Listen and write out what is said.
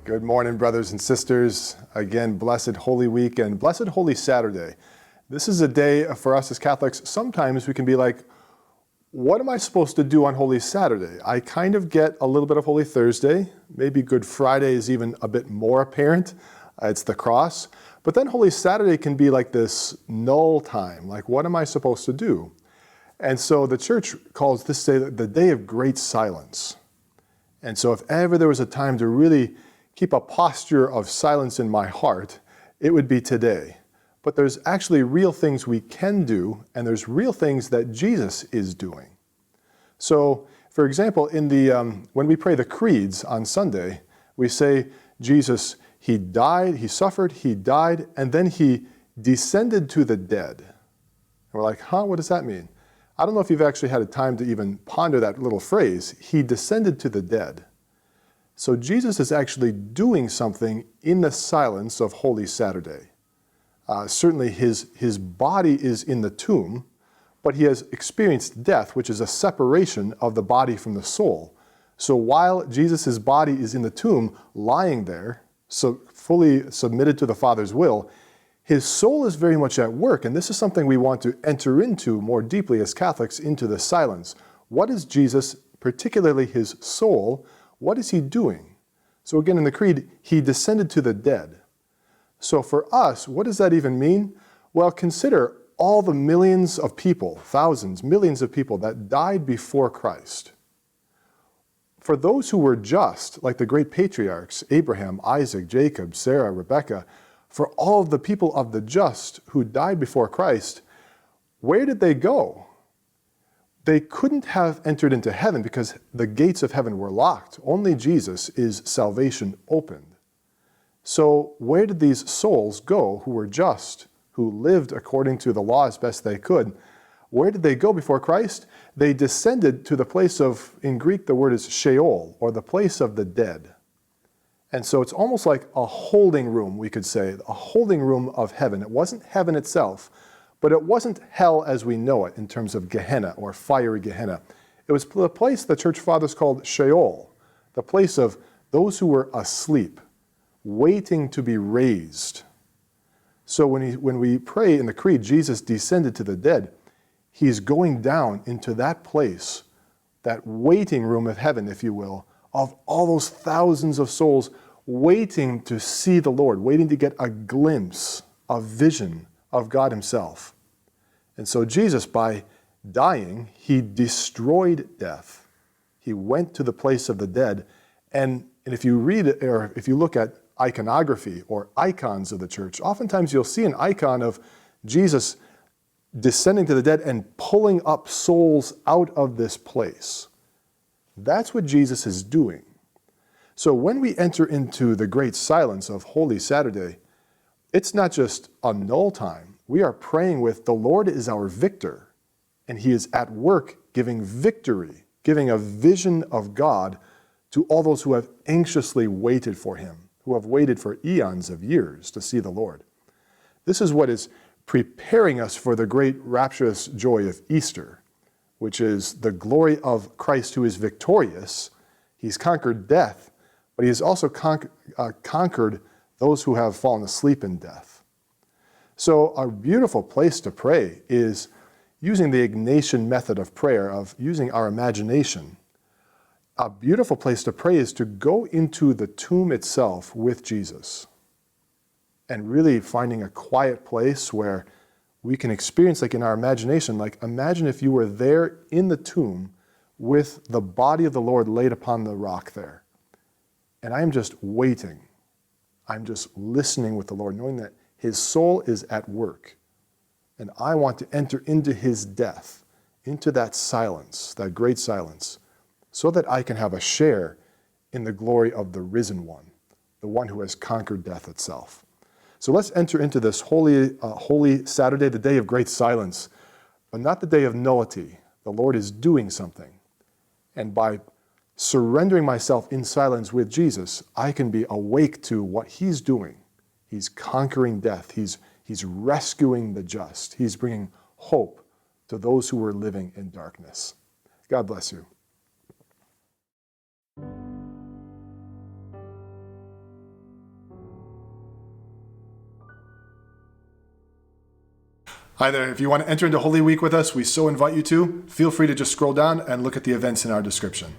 Good morning, brothers and sisters. Again, blessed Holy Week and blessed Holy Saturday. This is a day for us as Catholics. Sometimes we can be like, what am I supposed to do on Holy Saturday? I kind of get a little bit of Holy Thursday. Maybe Good Friday is even a bit more apparent. It's the cross. But then Holy Saturday can be like this null time. Like, what am I supposed to do? And so the Church calls this day the day of great silence. And so if ever there was a time to really keep a posture of silence in my heart, it would be today. But there's actually real things we can do, and there's real things that Jesus is doing. So, for example, in the when we pray the creeds on Sunday, we say, Jesus, he died, he suffered, he died, and then he descended to the dead. And we're like, what does that mean? I don't know if you've actually had a time to even ponder that little phrase, he descended to the dead. So Jesus is actually doing something in the silence of Holy Saturday. Certainly his body is in the tomb, but he has experienced death, which is a separation of the body from the soul. So while Jesus' body is in the tomb, lying there, so fully submitted to the Father's will, his soul is very much at work, and this is something we want to enter into more deeply as Catholics, into the silence. What is Jesus, particularly his soul, what is he doing? So again, in the Creed, he descended to the dead. So for us, what does that even mean? Well, consider all the millions of people, thousands, millions of people that died before Christ. For those who were just, like the great patriarchs, Abraham, Isaac, Jacob, Sarah, Rebecca, for all of the people of the just who died before Christ, where did they go? They couldn't have entered into heaven because the gates of heaven were locked. Only Jesus is salvation opened. So where did these souls go who were just, who lived according to the law as best they could? Where did they go before Christ? They descended to the place of, in Greek the word is Sheol, or the place of the dead. And so it's almost like a holding room, we could say, a holding room of heaven. It wasn't heaven itself, but it wasn't hell as we know it in terms of Gehenna or fiery Gehenna. It was the place the Church Fathers called Sheol, the place of those who were asleep, waiting to be raised. So when we pray in the Creed, Jesus descended to the dead, he's going down into that place, that waiting room of heaven, if you will, of all those thousands of souls waiting to see the Lord, waiting to get a glimpse, a vision of God himself. And so Jesus, by dying, he destroyed death. He went to the place of the dead. And if you read it, or if you look at iconography or icons of the church, oftentimes you'll see an icon of Jesus descending to the dead and pulling up souls out of this place. That's what Jesus is doing. So when we enter into the great silence of Holy Saturday, it's not just a null time. We are praying with the Lord is our victor, and he is at work giving victory, giving a vision of God to all those who have anxiously waited for him, who have waited for eons of years to see the Lord. This is what is preparing us for the great rapturous joy of Easter, which is the glory of Christ who is victorious. He's conquered death, but he has also conquered those who have fallen asleep in death. So a beautiful place to pray is using the Ignatian method of prayer, of using our imagination. A beautiful place to pray is to go into the tomb itself with Jesus and really finding a quiet place where we can experience, like in our imagination, like imagine if you were there in the tomb with the body of the Lord laid upon the rock there. And I am just waiting. I'm just listening with the Lord, knowing that his soul is at work. And I want to enter into his death, into that silence, that great silence, so that I can have a share in the glory of the risen one, the one who has conquered death itself. So let's enter into this holy Saturday, the day of great silence, but not the day of nullity. The Lord is doing something. And by surrendering myself in silence with Jesus, I can be awake to what he's doing. He's conquering death. He's rescuing the just. He's bringing hope to those who were living in darkness. God bless you. Either if you want to enter into Holy Week with us, we so invite you to. Feel free to just scroll down and look at the events in our description.